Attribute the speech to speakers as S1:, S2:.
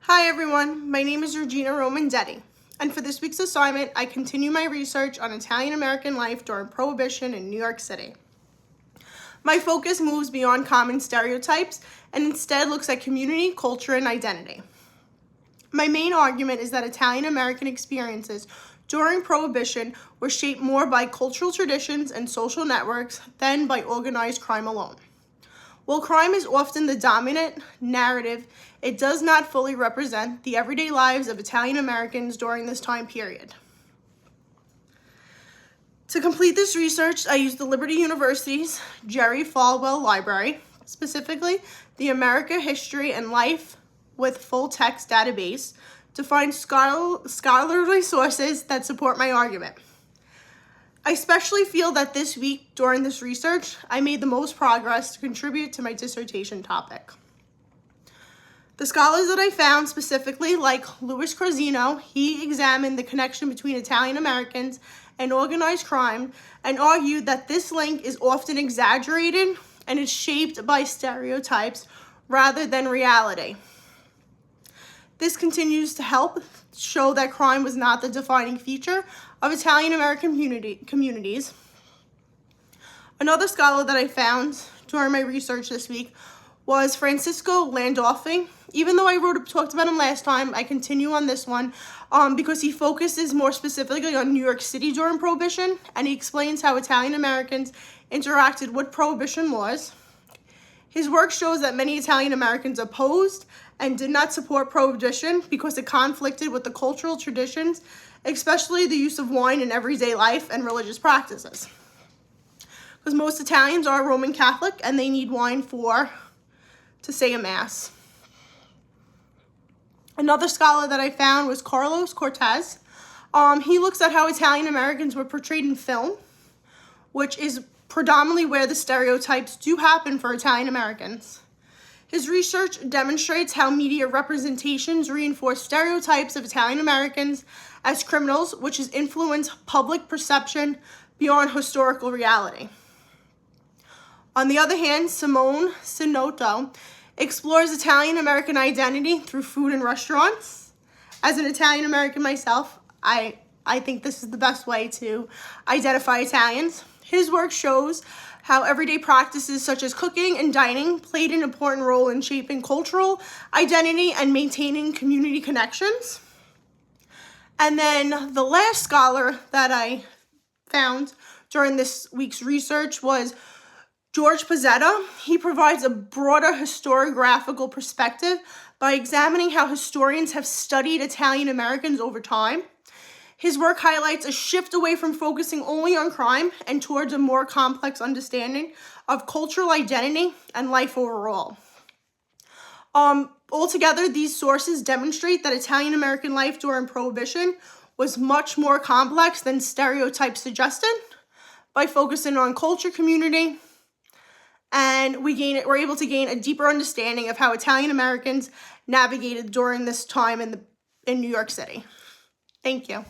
S1: Hi everyone, my name is Regina Romandetti, and for this week's assignment, I continue my research on Italian American life during Prohibition in New York City. My focus moves beyond common stereotypes and instead looks at community, culture, and identity. My main argument is that Italian American experiences during Prohibition were shaped more by cultural traditions and social networks than by organized crime alone. While crime is often the dominant narrative, it does not fully represent the everyday lives of Italian Americans during this time period. To complete this research, I used the Liberty University's Jerry Falwell Library, specifically the America History and Life with Full Text database, to find scholarly sources that support my argument. I especially feel that this week, during this research, I made the most progress to contribute to my dissertation topic. The scholars that I found specifically, like Louis Crosino, he examined the connection between Italian Americans and organized crime and argued that this link is often exaggerated and is shaped by stereotypes rather than reality. This continues to help show that crime was not the defining feature of Italian American communities. Another scholar that I found during my research this week was Francisco Landolfi. Even though I talked about him last time, I continue on this one because he focuses more specifically on New York City during Prohibition, and he explains how Italian Americans interacted with Prohibition laws. His work shows that many Italian Americans opposed and did not support Prohibition because it conflicted with the cultural traditions, especially the use of wine in everyday life and religious practices. Because most Italians are Roman Catholic and they need wine to say a mass. Another scholar that I found was Carlos Cortez. He looks at how Italian Americans were portrayed in film, which is predominantly where the stereotypes do happen for Italian Americans. His research demonstrates how media representations reinforce stereotypes of Italian Americans as criminals, which has influenced public perception beyond historical reality. On the other hand, Simone Sinotto explores Italian American identity through food and restaurants. As an Italian American myself, I think this is the best way to identify Italians. His work shows how everyday practices such as cooking and dining played an important role in shaping cultural identity and maintaining community connections. And then the last scholar that I found during this week's research was George Pozzetta. He provides a broader historiographical perspective by examining how historians have studied Italian Americans over time. His work highlights a shift away from focusing only on crime and towards a more complex understanding of cultural identity and life overall. Altogether, these sources demonstrate that Italian American life during Prohibition was much more complex than stereotypes suggested. By focusing on culture, community, and we're able to gain a deeper understanding of how Italian Americans navigated during this time in New York City. Thank you.